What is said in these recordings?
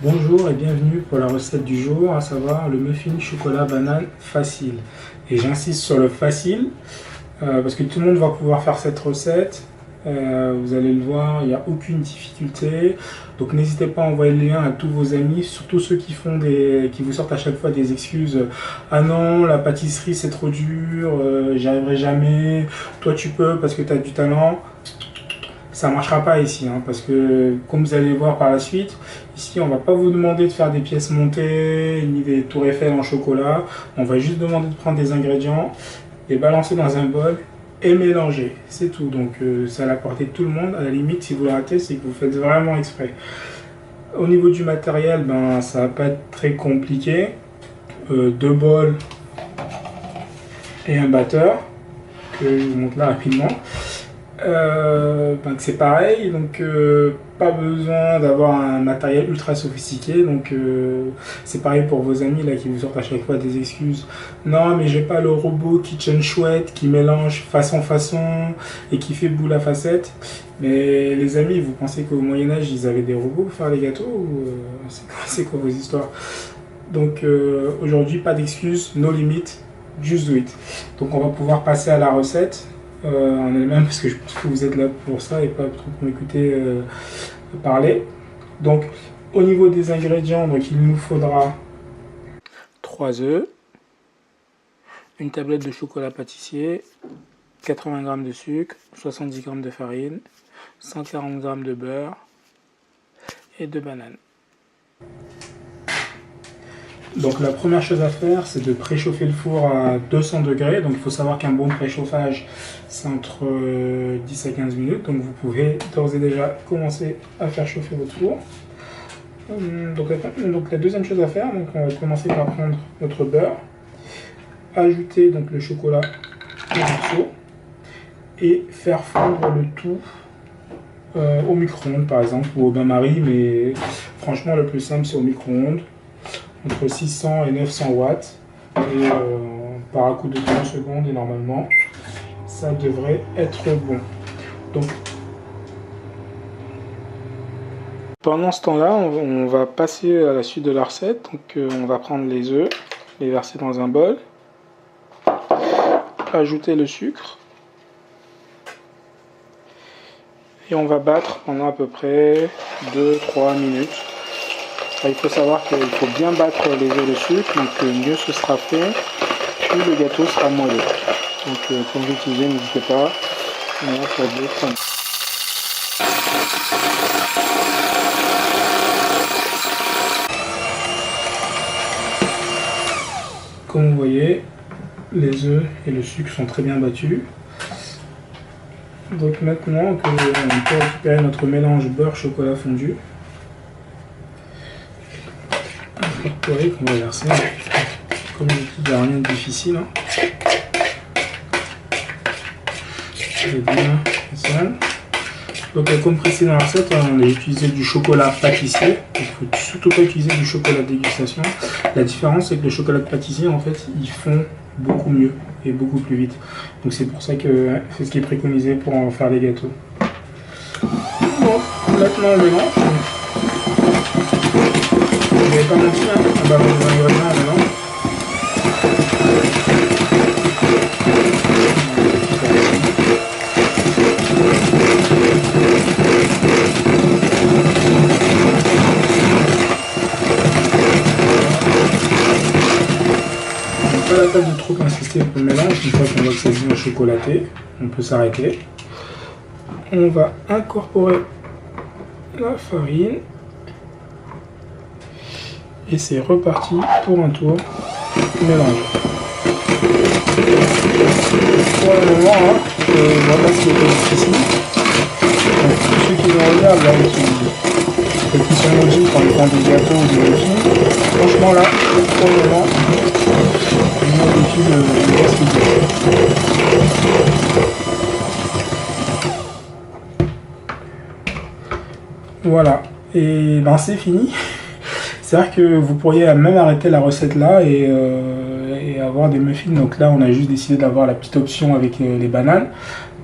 Bonjour et bienvenue pour la recette du jour, à savoir le muffin chocolat banane facile. Et j'insiste sur le facile parce que tout le monde va pouvoir faire cette recette. Vous allez le voir, il n'y a aucune difficulté. Donc n'hésitez pas à envoyer le lien à tous vos amis, surtout ceux qui vous sortent à chaque fois des excuses. Ah non, la pâtisserie c'est trop dur, j'y arriverai jamais. Toi tu peux parce que tu as du talent. Ça ne marchera pas ici, parce que comme vous allez voir par la suite, ici on ne va pas vous demander de faire des pièces montées, ni des tours Eiffel en chocolat. On va juste demander de prendre des ingrédients, les balancer dans un bol et mélanger. C'est tout, donc c'est à la portée de tout le monde. À la limite, si vous le ratez, c'est que vous faites vraiment exprès. Au niveau du matériel, ça ne va pas être très compliqué. 2 bols et un batteur, que je vous montre là rapidement. C'est pareil, donc pas besoin d'avoir un matériel ultra sophistiqué, donc c'est pareil pour vos amis là qui vous sortent à chaque fois des excuses. Non mais j'ai pas le robot Kitchen Chouette qui mélange façon et qui fait boule à facettes. Mais les amis, vous pensez qu'au Moyen-Âge ils avaient des robots pour faire les gâteaux ou c'est quoi vos histoires? Donc aujourd'hui pas d'excuses, no limit, just do it. Donc on va pouvoir passer à la recette en elle-même, parce que je pense que vous êtes là pour ça et pas trop pour m'écouter parler. Donc au niveau des ingrédients, donc il nous faudra 3 œufs, une tablette de chocolat pâtissier, 80 g de sucre, 70 g de farine, 140 g de beurre et 2 bananes. Donc la première chose à faire, c'est de préchauffer le four à 200 degrés. Donc il faut savoir qu'un bon préchauffage, c'est entre 10 à 15 minutes. Donc vous pouvez d'ores et déjà commencer à faire chauffer votre four. Donc la deuxième chose à faire, donc on va commencer par prendre notre beurre, ajouter donc le chocolat au morceau et faire fondre le tout au micro-ondes par exemple ou au bain-marie. Mais franchement le plus simple c'est au micro-ondes. Entre 600 et 900 watts et par un coup de 30 secondes et normalement ça devrait être bon. Donc pendant ce temps là on va passer à la suite de la recette. Donc on va prendre les œufs, les verser dans un bol, ajouter le sucre et on va battre pendant à peu près 2-3 minutes. Il faut savoir qu'il faut bien battre les œufs et le sucre, donc mieux ce sera fait, plus le gâteau sera moelleux. Donc comme vous utilisez, n'hésitez pas. Voilà, pour d'autres. Comme vous voyez, les œufs et le sucre sont très bien battus. Donc maintenant on peut récupérer notre mélange beurre-chocolat fondu. Qu'on va verser. Comme je dis, il n'y a rien de difficile. C'est bien ça. Donc comme précédé dans la recette, on a utilisé du chocolat pâtissier. Il ne faut surtout pas utiliser du chocolat de dégustation. La différence c'est que le chocolat de pâtissier en fait il fond beaucoup mieux et beaucoup plus vite. Donc c'est pour ça que c'est ce qui est préconisé pour en faire des gâteaux. Bon, maintenant on mélange. Je vais pas mentir, on va mettre les ingrédients maintenant. Pas la peine de trop insister pour le mélange. Une fois qu'on voit que c'est bien chocolaté, on peut s'arrêter. On va incorporer la farine. Et c'est reparti pour un tour mélange. Pour le moment, voilà ce qui est ici. Donc, tous ceux qui nous regardent là, qui sont logiques quand ils font des gâteaux ou des muffins, franchement là, pour le moment, je vous modifie le gaspillage. Voilà, et c'est fini. C'est-à-dire que vous pourriez même arrêter la recette là et avoir des muffins. Donc là, on a juste décidé d'avoir la petite option avec les bananes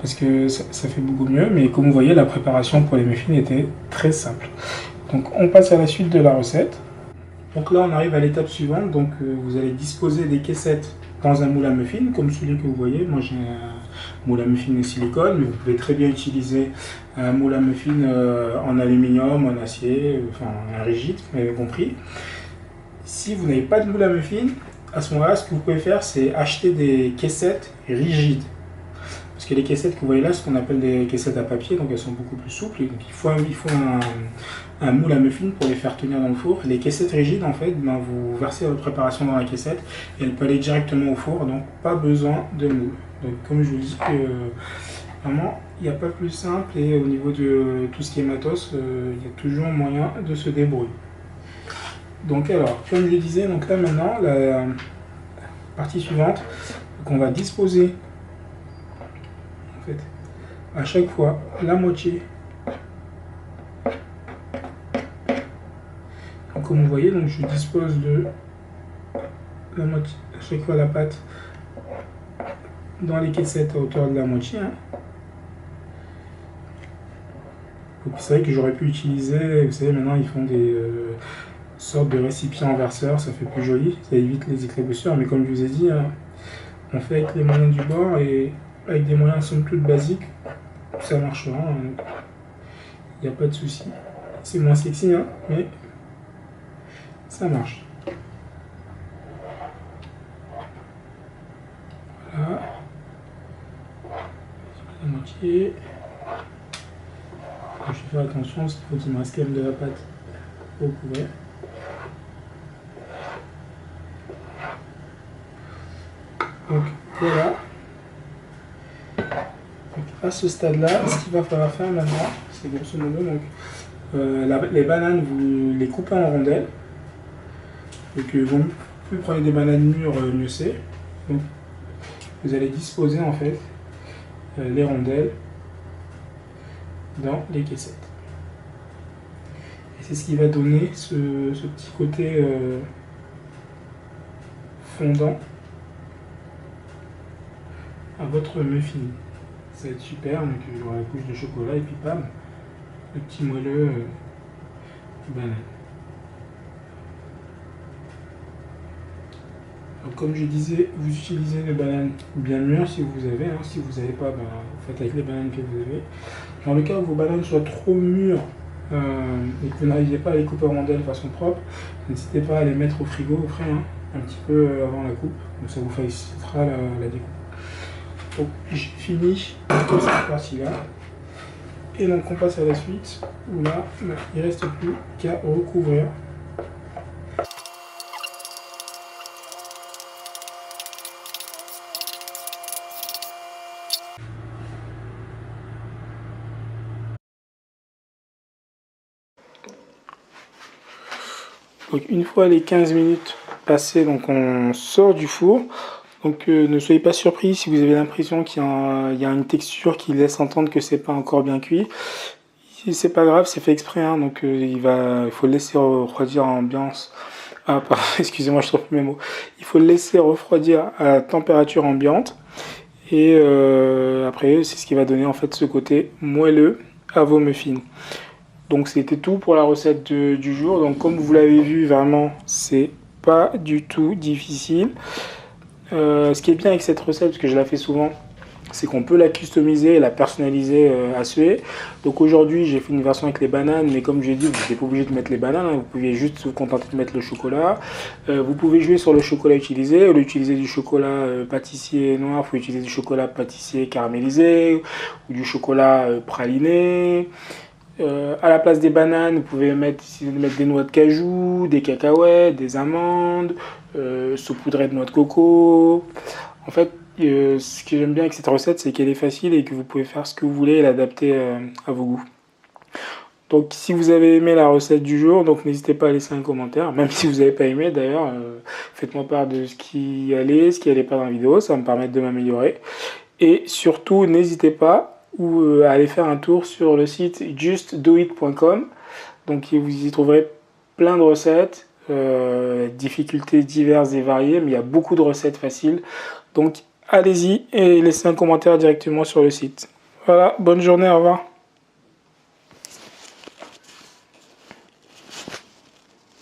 parce que ça fait beaucoup mieux. Mais comme vous voyez, la préparation pour les muffins était très simple. Donc on passe à la suite de la recette. Donc là on arrive à l'étape suivante, donc vous allez disposer des caissettes dans un moule à muffins, comme celui que vous voyez. Moi j'ai un moule à muffins de silicone, mais vous pouvez très bien utiliser un moule à muffins en aluminium, en acier, enfin un rigide, vous m'avez compris. Si vous n'avez pas de moule à muffins, à ce moment-là, ce que vous pouvez faire, c'est acheter des caissettes rigides. Parce que les caissettes que vous voyez là, ce qu'on appelle des caissettes à papier, donc elles sont beaucoup plus souples. Donc il faut un moule à muffins pour les faire tenir dans le four. Les caissettes rigides, en fait, ben, vous versez votre préparation dans la caissette et elle peut aller directement au four, donc pas besoin de moule. Donc comme je vous dis, vraiment, il n'y a pas plus simple et au niveau de tout ce qui est matos, il y a toujours moyen de se débrouiller. Donc alors, comme je le disais, donc là maintenant, la partie suivante, on va disposer en fait à chaque fois la moitié. Donc, comme vous voyez, donc je dispose de la moitié, à chaque fois la pâte dans les caissettes à hauteur de la moitié. Hein. C'est vrai que j'aurais pu utiliser, vous savez, maintenant ils font des sortes de récipients verseurs, ça fait plus joli, ça évite les éclaboussures, mais comme je vous ai dit, hein, on fait avec les moyens du bord et avec des moyens somme toute basiques, ça marchera, il n'y a pas de souci. C'est moins sexy, hein, mais ça marche. Voilà. La moitié. Je vais faire attention parce qu'il faut qu'il me reste quand même de la pâte au couvert. Donc voilà. Donc, à ce stade-là, ce qu'il va falloir faire maintenant, c'est grosso modo, donc, les bananes, vous les coupez en rondelles. Donc plus vous prenez des bananes mûres, mieux c'est. Donc vous allez disposer en fait les rondelles dans les caissettes. Et c'est ce qui va donner ce petit côté fondant à votre muffin. Ça va être super, donc il y aura la couche de chocolat et puis bam, le petit moelleux banane. Donc, comme je disais, vous utilisez les bananes bien mûres si vous avez, hein. Si vous n'avez pas, ben, vous faites avec les bananes que vous avez. Dans le cas où vos bananes soient trop mûres et que vous n'arriviez pas à les couper en rondelles de façon propre, n'hésitez pas à les mettre au frigo, au frais, hein, un petit peu avant la coupe, donc ça vous facilitera la découpe. Donc j'ai fini toute cette partie-là. Et donc on passe à la suite, où là, il ne reste plus qu'à recouvrir. Donc une fois les 15 minutes passées, donc on sort du four. Donc ne soyez pas surpris si vous avez l'impression qu'il y a une texture qui laisse entendre que c'est pas encore bien cuit. C'est pas grave, c'est fait exprès, hein, donc il faut le laisser refroidir à ambiance. Ah, pardon, excusez-moi, je trouve mes mots. Il faut le laisser refroidir à température ambiante. Et après, c'est ce qui va donner en fait ce côté moelleux à vos muffins. Donc c'était tout pour la recette du jour. Donc comme vous l'avez vu, vraiment, c'est pas du tout difficile. Ce qui est bien avec cette recette, parce que je la fais souvent, c'est qu'on peut la customiser et la personnaliser à souhait. Donc aujourd'hui, j'ai fait une version avec les bananes, mais comme j'ai dit, vous n'êtes pas obligé de mettre les bananes, hein, vous pouvez juste vous contenter de mettre le chocolat. Vous pouvez jouer sur le chocolat utilisé. Au lieu d'utiliser du chocolat pâtissier noir, il faut utiliser du chocolat pâtissier caramélisé ou du chocolat praliné. À la place des bananes, vous pouvez mettre des noix de cajou, des cacahuètes, des amandes, saupoudrer de noix de coco. En fait, ce que j'aime bien avec cette recette, c'est qu'elle est facile et que vous pouvez faire ce que vous voulez et l'adapter à vos goûts. Donc si vous avez aimé la recette du jour, donc n'hésitez pas à laisser un commentaire, même si vous n'avez pas aimé d'ailleurs, faites-moi part de ce qui allait pas dans la vidéo, ça va me permettre de m'améliorer. Et surtout, n'hésitez pas à aller faire un tour sur le site justdoit.com. Donc vous y trouverez plein de recettes, difficultés diverses et variées, mais il y a beaucoup de recettes faciles. Donc allez-y et laissez un commentaire directement sur le site. Voilà, bonne journée, au revoir.